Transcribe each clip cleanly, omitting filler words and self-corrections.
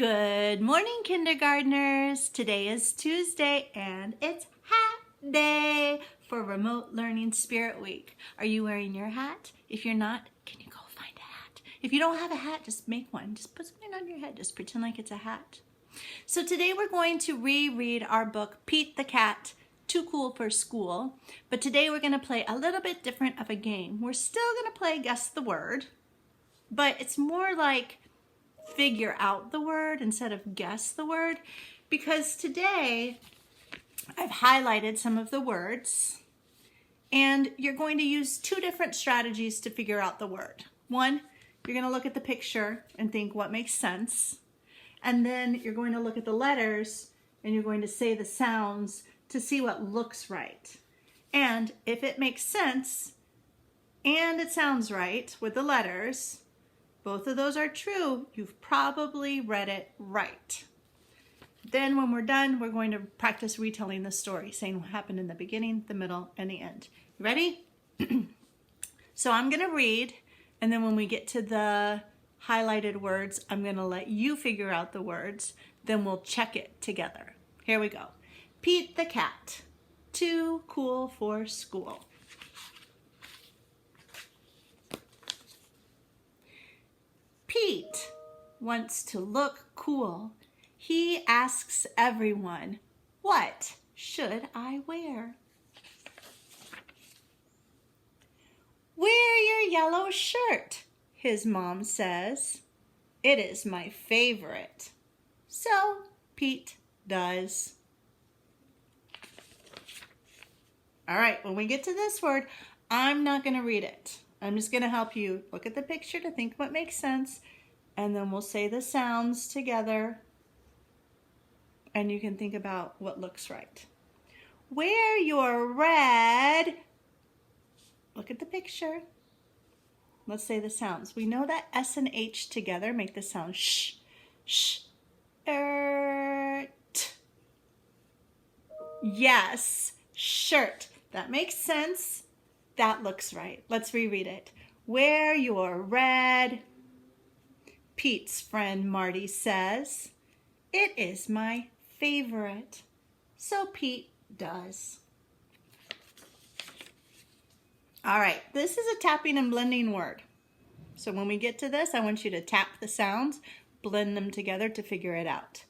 Good morning, kindergartners. Today is Tuesday and it's hat day for Remote Learning Spirit Week. Are you wearing your hat? If you're not, can you go find a hat? If you don't have a hat, just make one. Just put something on your head. Just pretend like it's a hat. So today we're going to reread our book, Pete the Cat, Too Cool for School. But today we're going to play a little bit different of a game. We're still going to play Guess the Word, but it's more like figure out the word instead of guess the word, because today I've highlighted some of the words and you're going to use two different strategies to figure out the word. One, you're going to look at the picture and think what makes sense, and then you're going to look at the letters and you're going to say the sounds to see what looks right. And if it makes sense and it sounds right with the letters, both of those are true, you've probably read it right. Then when we're done, we're going to practice retelling the story, saying what happened in the beginning, the middle, and the end. You ready? So I'm going to read, and then when we get to the highlighted words, I'm going to let you figure out the words. Then we'll check it together. Here we go. Pete the cat, too cool for school. Pete wants to look cool. He asks everyone, "What should I wear?" "Wear your yellow shirt," his mom says. "It is my favorite." So Pete does. All right, when we get to this word, I'm not going to read it. I'm just going to help you look at the picture to think what makes sense, and then we'll say the sounds together, and you can think about what looks right. Wear your red. Look at the picture. Let's say the sounds. We know that S and H together make the sound sh, sh, t. Yes, shirt. That makes sense. That looks right. Let's reread it. Wear your red. Pete's friend Marty says, "It is my favorite." So Pete does. All right, this is a tapping and blending word. So when we get to this, I want you to tap the sounds, blend them together to figure it out.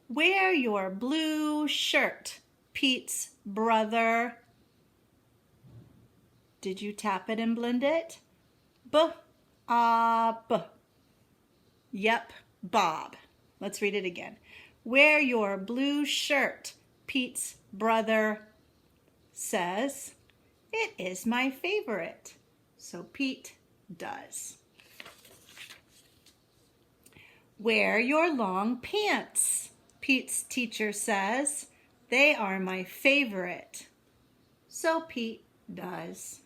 Wear your blue shirt. Pete's brother. Did you tap it and blend it? B-a-b. Yep, Bob. Let's read it again. Wear your blue shirt. Pete's brother says, "It is my favorite." So Pete does. Wear your long pants. Pete's teacher says, "They are my favorite." So Pete does.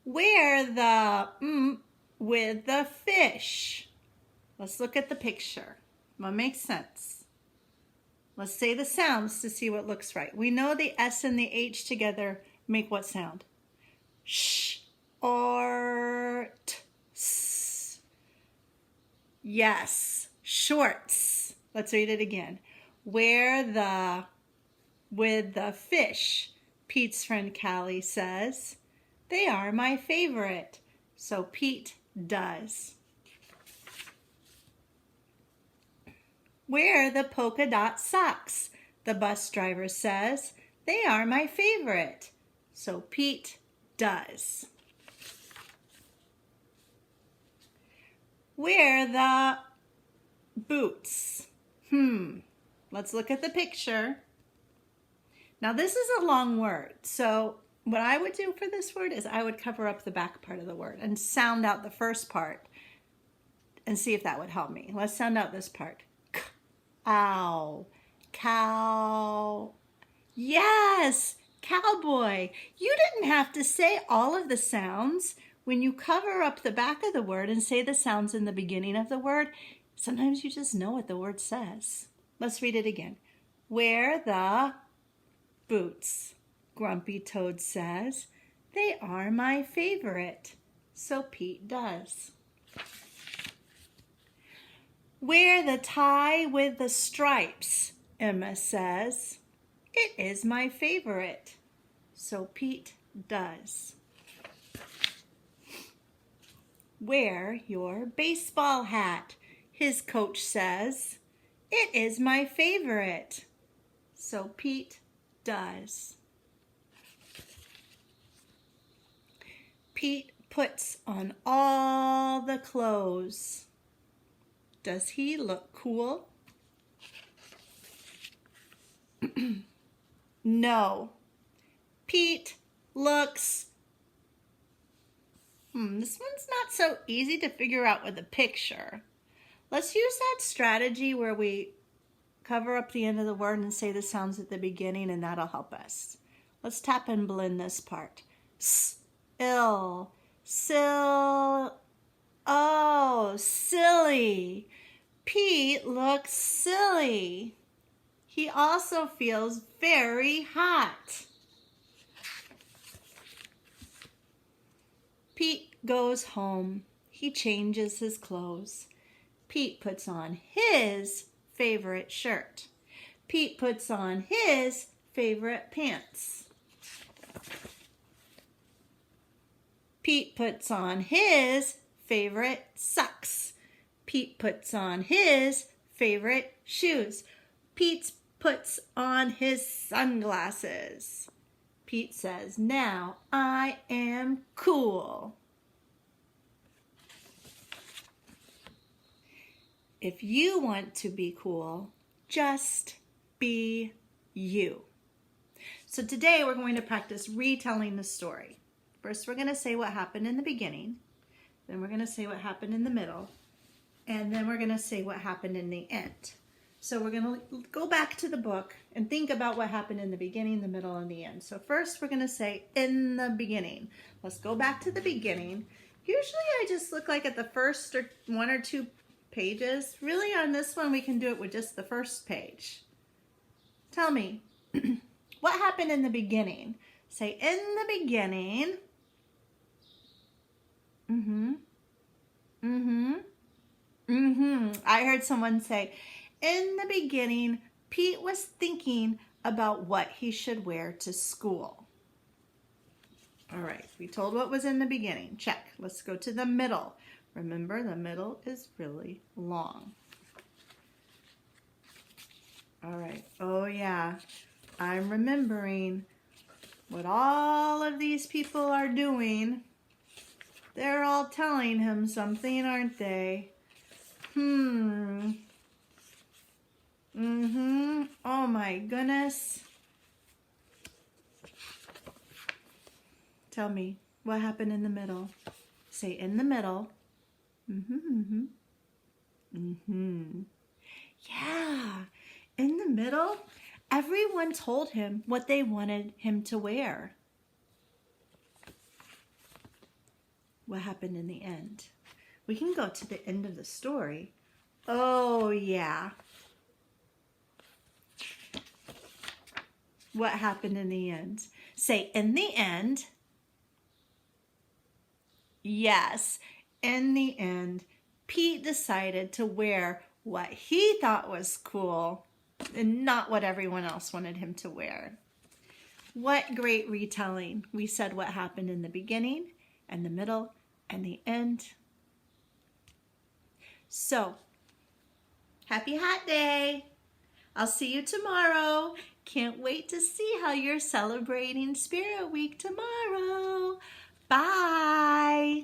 Wear the with the fish. Let's look at the picture. What makes sense? Let's say the sounds to see what looks right. We know the S and the H together make what sound? Sh or t. S. Yes, shorts. Let's read it again. Wear the with the fish. Pete's friend Callie says, "They are my favorite." So Pete does. Wear the polka dot socks. The bus driver says, "They are my favorite." So Pete does. Wear the boots. Let's look at the picture. Now this is a long word, so what I would do for this word is I would cover up the back part of the word and sound out the first part and see if that would help me. Let's sound out this part. K-ow, cow. Yes, cowboy. You didn't have to say all of the sounds. When you cover up the back of the word and say the sounds in the beginning of the word, sometimes you just know what the word says. Let's read it again. Wear the boots. Grumpy Toad says, "They are my favorite." So Pete does. Wear the tie with the stripes, Emma says. It is my favorite. So Pete does. Wear your baseball hat, his coach says. It is my favorite. So Pete does. Pete puts on all the clothes. Does he look cool? No. Pete looks... this one's not so easy to figure out with a picture. Let's use that strategy where we cover up the end of the word and say the sounds at the beginning, and that'll help us. Let's tap and blend this part. S, ill, sil, oh, silly. Pete looks silly. He also feels very hot. Pete goes home. He changes his clothes. Pete puts on his favorite shirt. Pete puts on his favorite pants. Pete puts on his favorite socks. Pete puts on his favorite shoes. Pete puts on his sunglasses. Pete says, now I am cool. If you want to be cool, just be you. So today we're going to practice retelling the story. First, we're going to say what happened in the beginning. Then we're going to say what happened in the middle. And then we're going to say what happened in the end. So we're going to go back to the book and think about what happened in the beginning, the middle, and the end. So first we're going to say in the beginning. Let's go back to the beginning. Usually I just look like at the first or one or two pages. Really on this one we can do it with just the first page. Tell me, what happened in the beginning? Say in the beginning. I heard someone say, in the beginning, Pete was thinking about what he should wear to school. All right, we told what was in the beginning. Check. Let's go to the middle. Remember, the middle is really long. All right. Oh, yeah. I'm remembering what all of these people are doing. They're all telling him something, aren't they? Oh my goodness. Tell me, what happened in the middle? Say in the middle. Yeah, in the middle, everyone told him what they wanted him to wear. What happened in the end? We can go to the end of the story. Oh, yeah. What happened in the end? Say, in the end. Yes, in the end, Pete decided to wear what he thought was cool and not what everyone else wanted him to wear. What great retelling. We said what happened in the beginning and the middle and the end. So, happy Hat Day. I'll see you tomorrow. Can't wait to see how you're celebrating Spirit Week tomorrow. Bye.